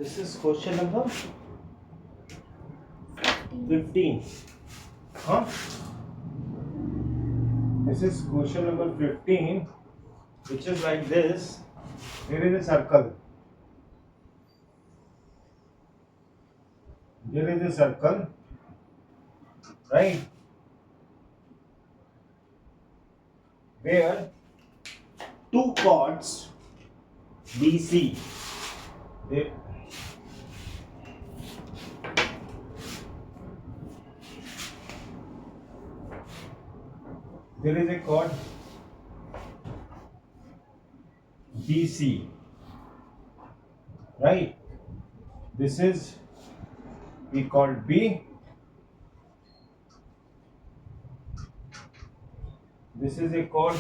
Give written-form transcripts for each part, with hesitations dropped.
This is question number 15. Huh? This is question number 15, which is like this. Here is a circle. Here is a circle, right? Where two chords BC. They, there is a chord BC, right? This is we call B. This is a chord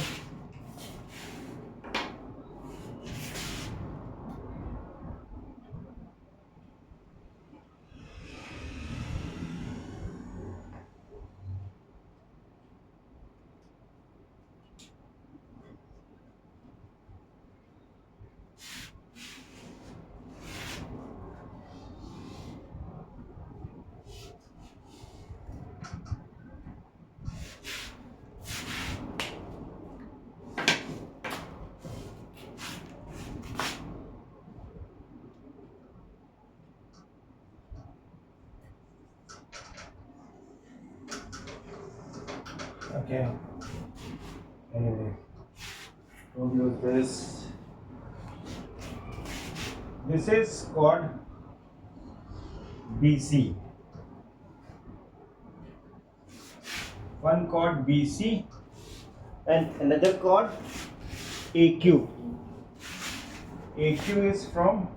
okay. Anyway, don't use this. This is chord BC. One chord BC and another chord AQ. AQ is from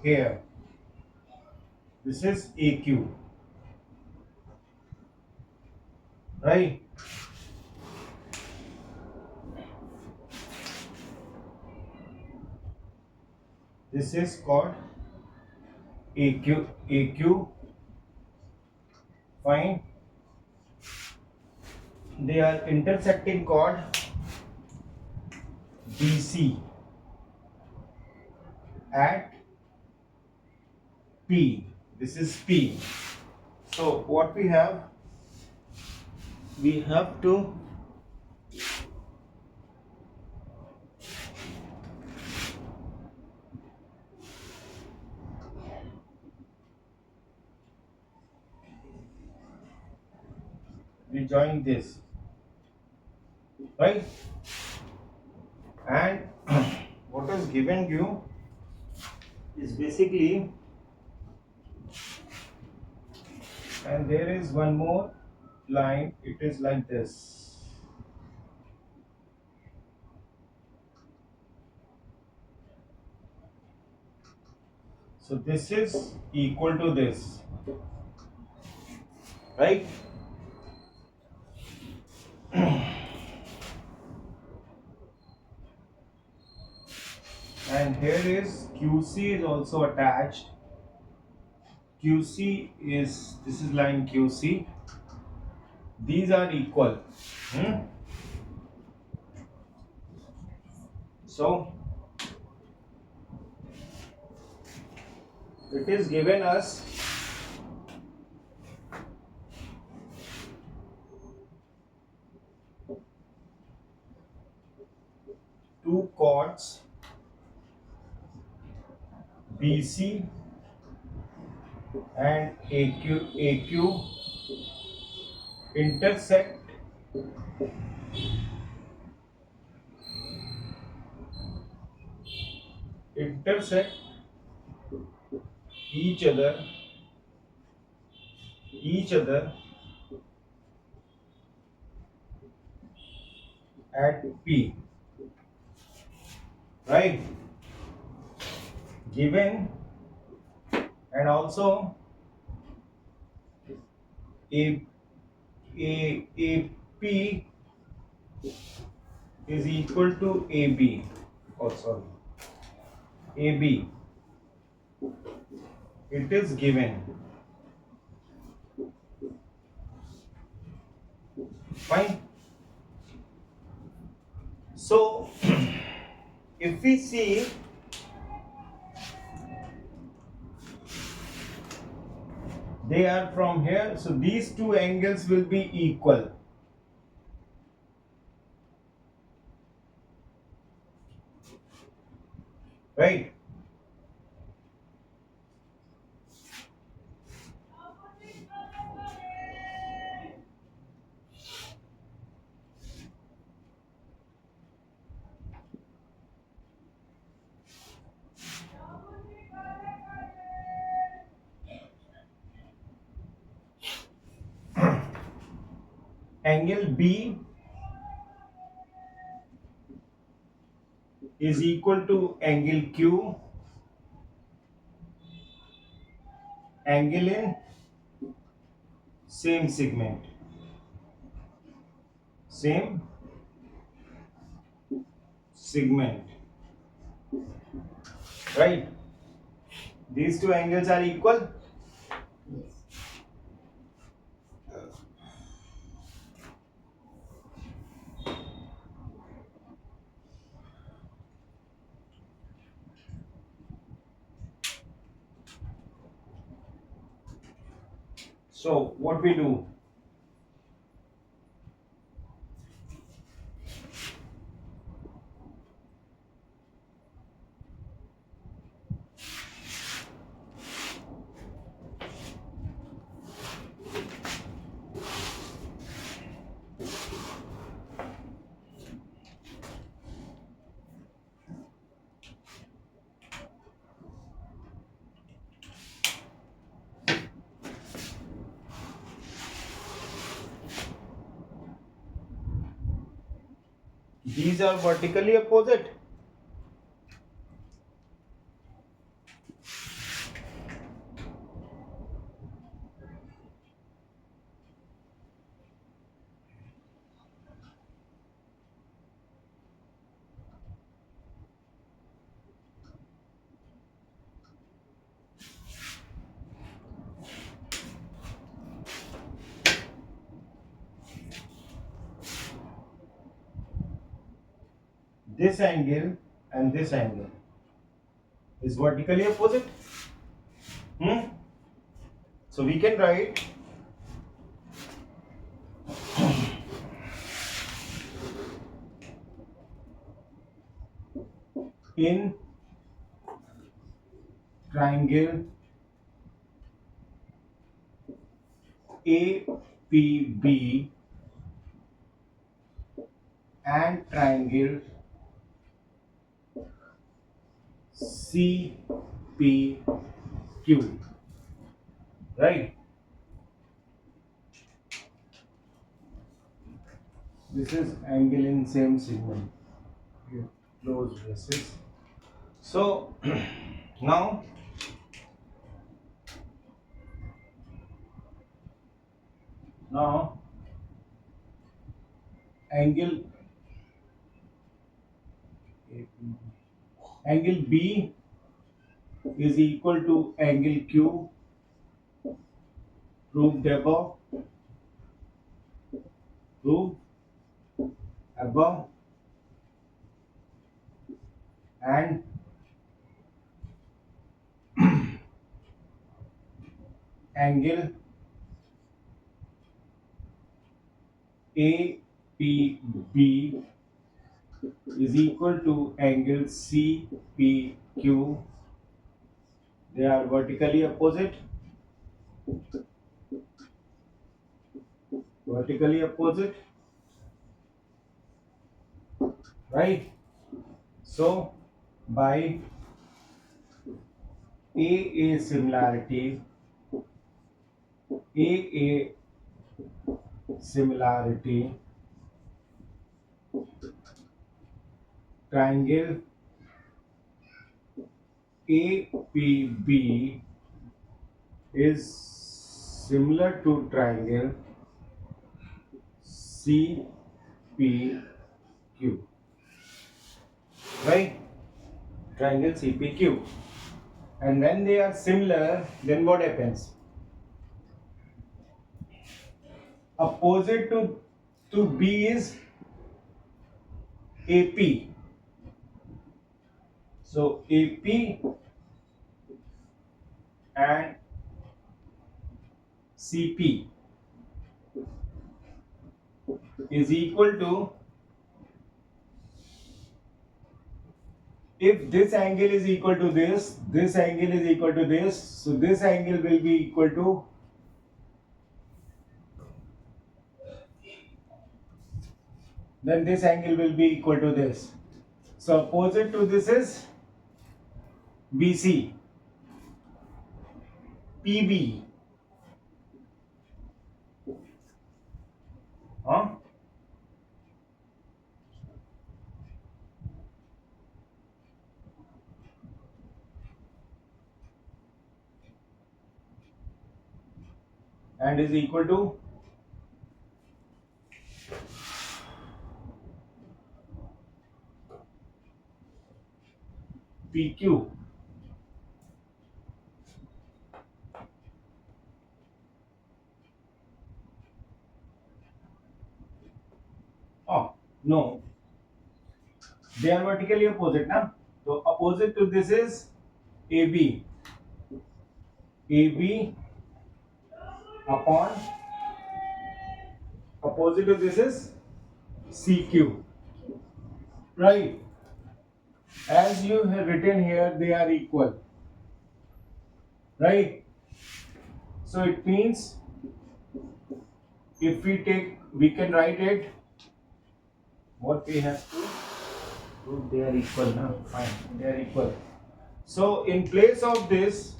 here. This is AQ, right? This is chord AQ. AQ. Fine. They are intersecting chord BC at P. This is P. So what we have to rejoin this, right? And what is given you is basically, and there is one more line, it is like this. So this is equal to this, right? And here is QC is also attached. QC is, this is line QC. These are equal. So it is given us two chords BC and AQ intersect each other at P, right? Given, and also a P is equal to AB. Oh, sorry. AB. It is given. Fine. So, if we see they are from here, so these two angles will be equal. Right? Angle B is equal to angle Q, angle in same segment, same segment, right? These two angles are equal. So what we do? These are vertically opposite. This angle and this angle is vertically opposite. So we can write in triangle APB and triangle CPQ, right? This is angle in same segment. You close braces. So now angle angle B is equal to angle Q, proved above, proved above, and angle APB is equal to angle CPQ. They are vertically opposite. Vertically opposite, right? So by AA similarity, AA similarity, triangle APB is similar to triangle CPQ, right? Triangle CPQ. And when they are similar, then what happens? Opposite to B is AP. So AP and CP is equal to, if this angle is equal to this angle is equal to this, so this angle will be equal to, then this angle will be equal to this. So opposite to this is BC, PB, huh? And is equal to PQ. Oh, no. They are vertically opposite, na? So opposite to this is AB. AB upon, opposite to this is CQ. Right? As you have written here, they are equal. Right? So it means if we take, we can write it, what we have to prove, they are equal, now fine, they are equal. So in place of this,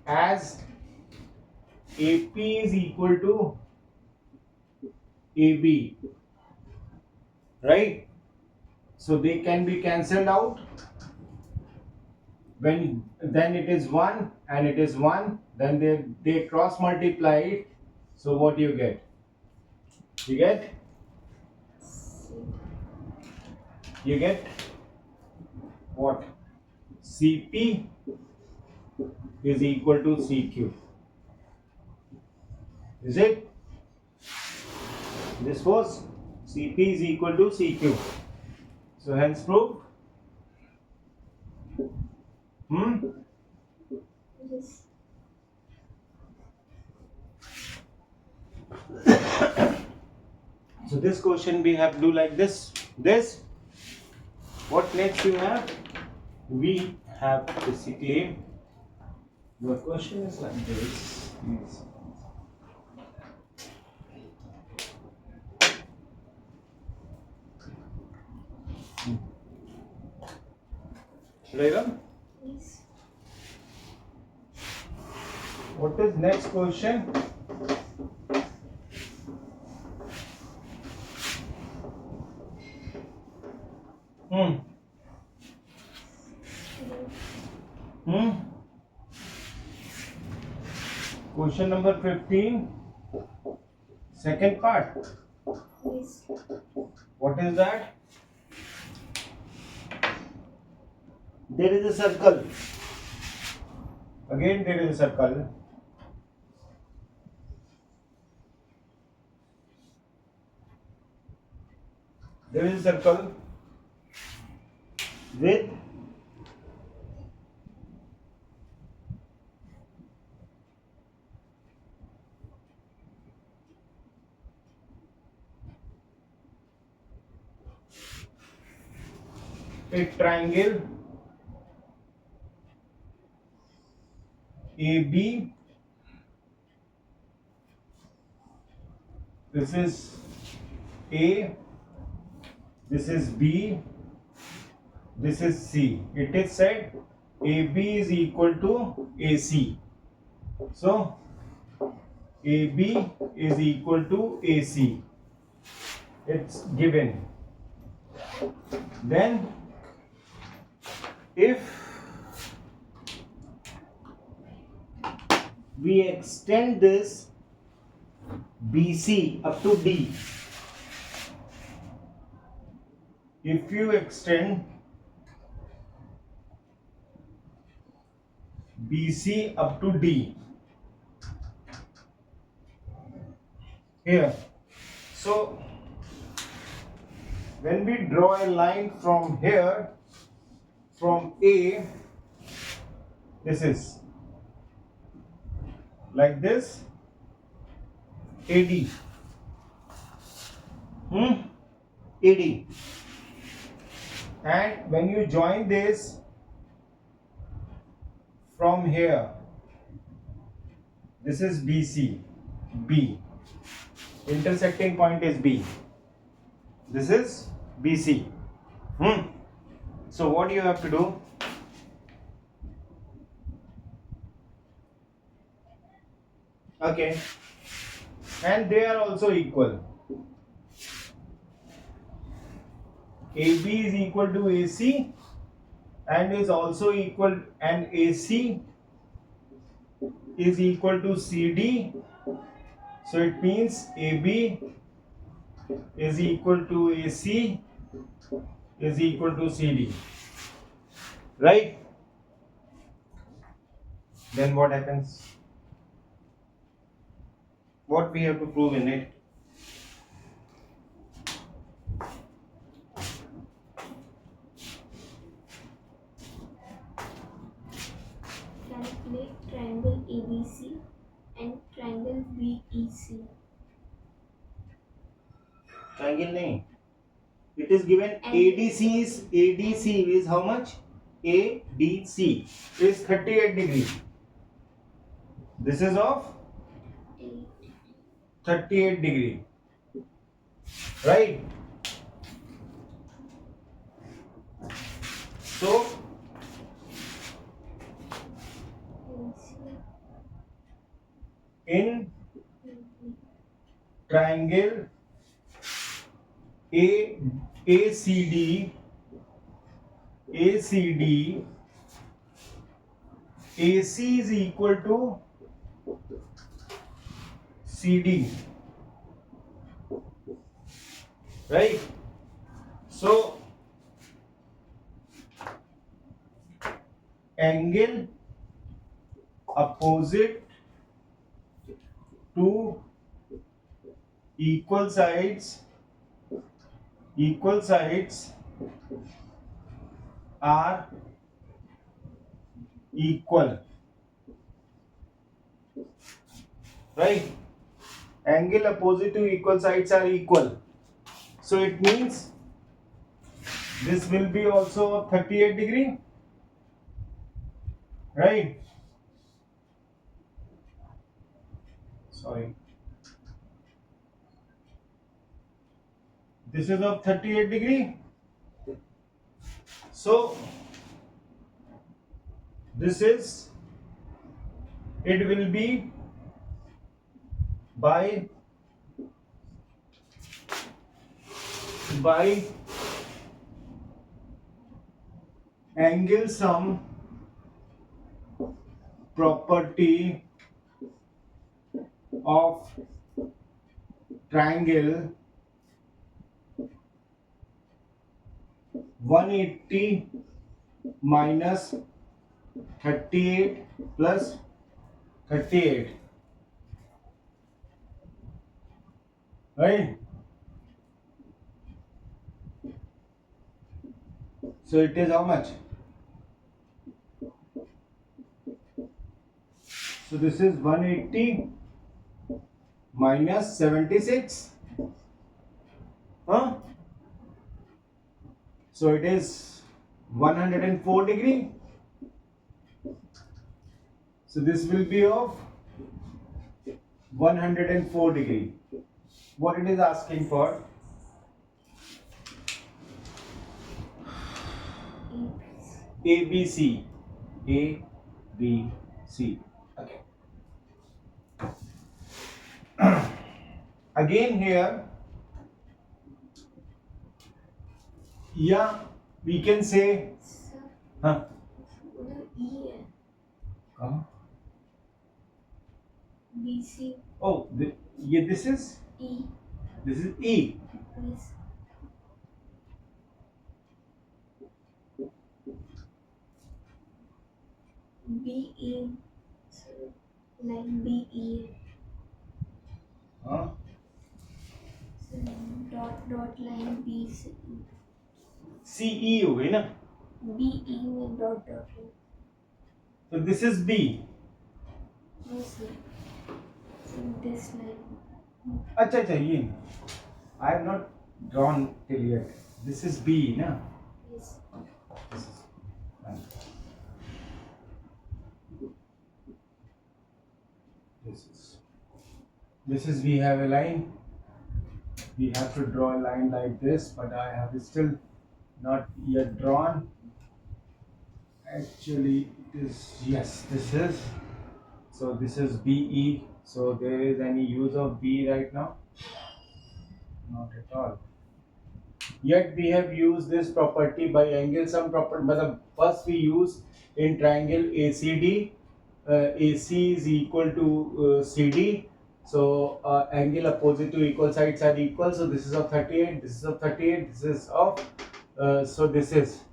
as AP is equal to AB, right? So they can be cancelled out. When then it is 1 and it is 1, then they cross multiply it. So what you get? You get what? CP is equal to CQ. Is it? This was CP is equal to CQ. So hence proved. Yes. So this question we have to do like this. What next you have? We have basically, the question is like this. Should I run? Yes. What is next question? Question number 15, second part. Yes. What is that? There is a circle. Again there is a circle. There is a circle with a triangle AB. This is A, this is B, this is C. It is said AB is equal to AC. So AB is equal to AC. It's given. Then if we extend this BC up to D, if you extend BC up to D here, so when we draw a line from here, from A, this is like this, AD. AD. And when you join this from here, this is BC, B. Intersecting point is B. This is BC. So what you have to do? Okay. And they are also equal. AB is equal to AC and is also equal, and AC is equal to CD. So it means AB is equal to AC is equal to CD. Right? Then what happens? What we have to prove in it? Calculate triangle ABC and triangle BEC. Triangle nahi. It is given ADC is how much? ADC is 38 degree. This is of 38 degree. Right? So in triangle ACD, AC is equal to CD. Right? So angle opposite to equal sides are equal. Right? Angle opposite to equal sides are equal. So it means this will be also of 38 degree. Right? Sorry. This is of 38 degree. So this is, it will be by angle sum property of triangle 180 minus 38 plus 38. Right? So it is how much? So this is 180 minus 76. So it is 104 degree. So this will be of 104 degree. What it is asking for? ABC. ABC. Okay. Again here, yeah, we can say, huh? BC. Oh, yeah, this is E. This is E. Yes. BE. So line BE. Huh? So dot line BC. CE हो गई ना? BE में dot. So this is B. Yes, sir. So this line. अच्छा अच्छा ये I have not drawn till yet. This is B, na? Yes. This is fine. This is we have a line. We have to draw a line like this, but I have still not yet drawn. Actually, it is yes. This is so. This is BE. So there is any use of B right now? Not at all. Yet we have used this property by angle sum property. But first we use in triangle ACD, AC is equal to CD. So angle opposite to equal sides are equal. So this is of 38. This is of 38. This is of so this is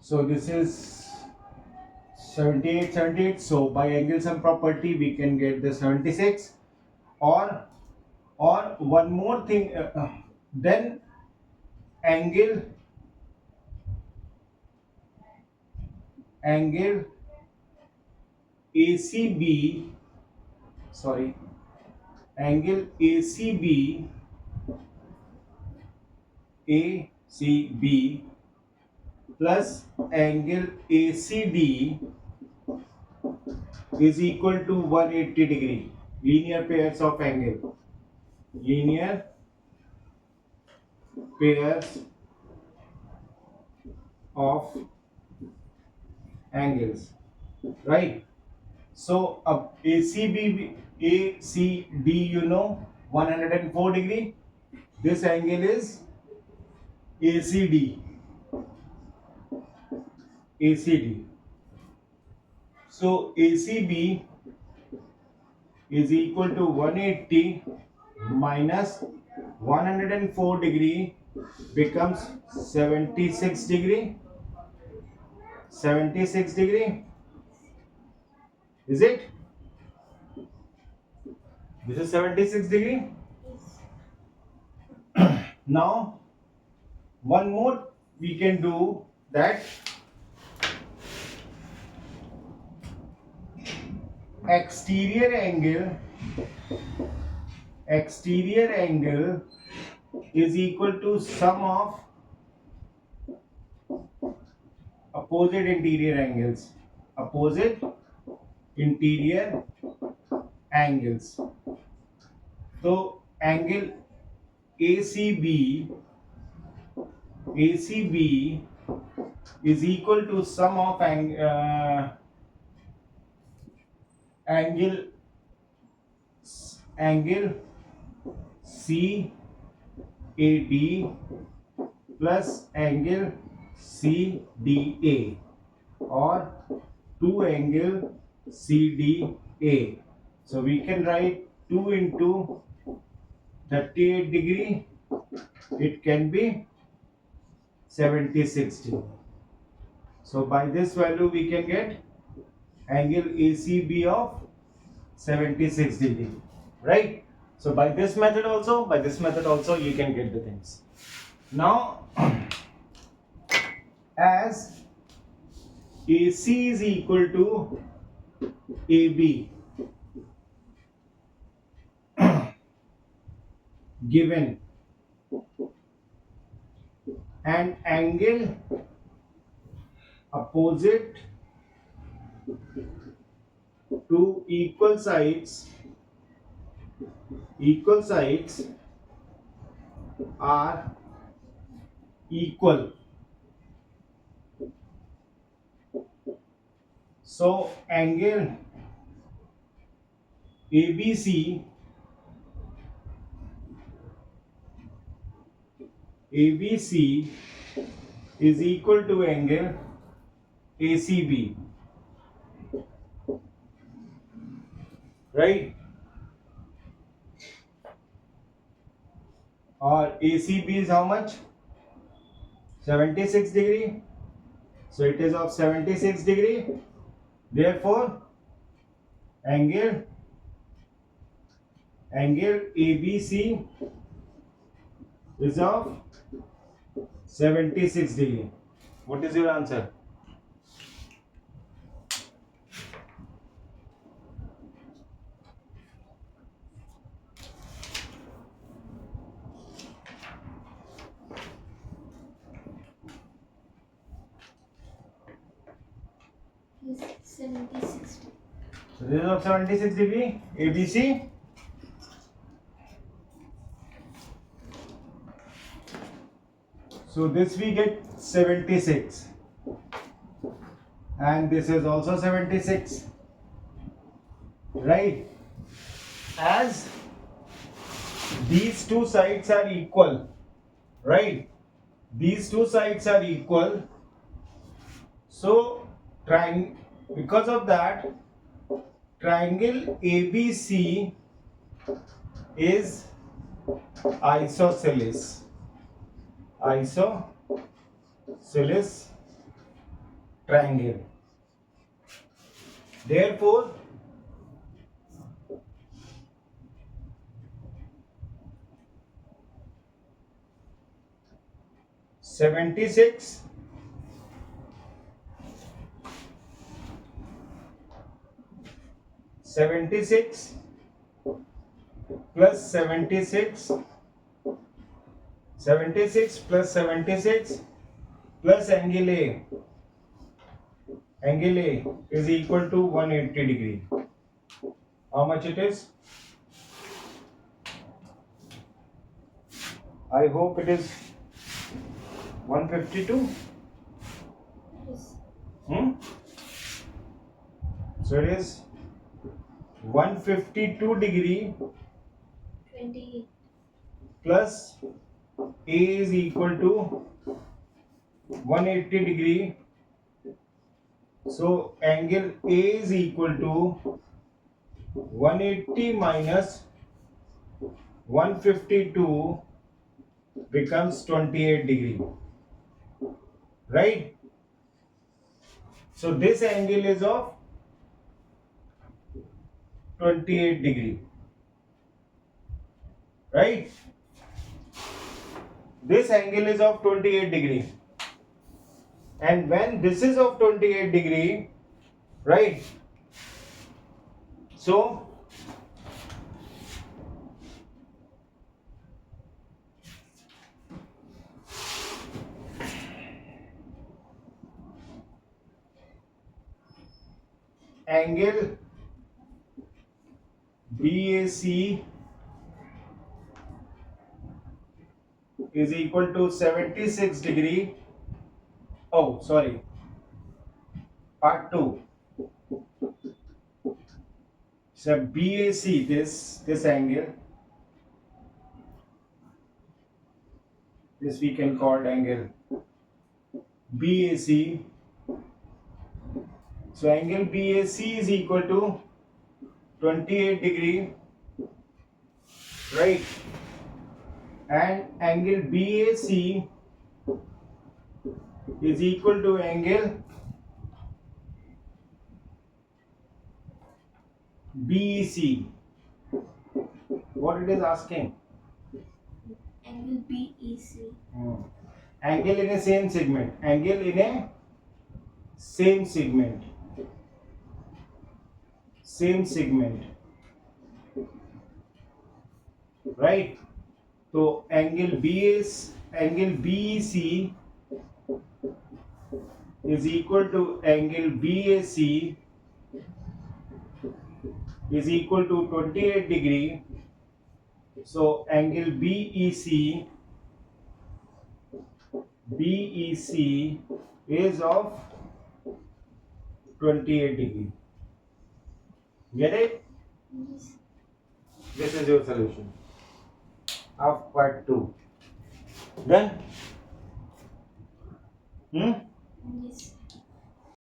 so this is 78 78. So by angle sum property we can get the 76 or one more thing. Then angle angle ACB, sorry, angle ACB plus angle ACD is equal to 180 degree. Linear pairs of angle. Linear pairs of angles. Right? So ACD, you know, 104 degree. This angle is ACD. ACD. So ACB is equal to 180 minus 104 degree becomes 76 degree. 76 degree. Is it? This is 76 degree. Now one more we can do that exterior angle is equal to sum of opposite interior angles. Opposite interior angles. So angle ACB is equal to sum of angle CAD plus angle CDA or 2 angle CDA. So we can write 2 into 38 degree. It can be 76 degree. So by this value we can get angle ACB of 76 degree, right? So by this method also you can get the things. Now as AC is equal to AB given and angle opposite to equal sides are equal. So angle ABC is equal to angle ACB, right? Or ACB is how much? 76 degree. So it is of 76 degree. Therefore, angle ABC is of 76 degree. What is your answer? 76 degree. So this is of 76 degree, ABC. So this we get 76. And this is also 76. Right? As these two sides are equal, right? These two sides are equal. So because of that, triangle ABC is isosceles. Isosceles triangle. Therefore, '76 plus 76 plus 76 plus angle A is equal to 180 degree. How much it is? I hope it is 152. Yes. So it is 152 degree 28. plus A is equal to 180 degree. So angle A is equal to 180 minus 152 becomes 28 degree. Right? So this angle is of 28 degree. Right? This angle is of 28 degree. And when this is of 28 degree, right? So angle BAC is equal to 76 degree. Oh, sorry. Part 2. So BAC, this angle, this we can call angle BAC. So angle BAC is equal to 28 degree, right? And angle BAC is equal to angle BEC. What it is asking? Angle BEC. Angle in a same segment. Angle in a same segment. Same segment. Right? So angle BEC is equal to angle BAC is equal to 28 degree. So angle BEC is of 28 degree. Get it? Yes. This is your solution of part 2. Done? Yes.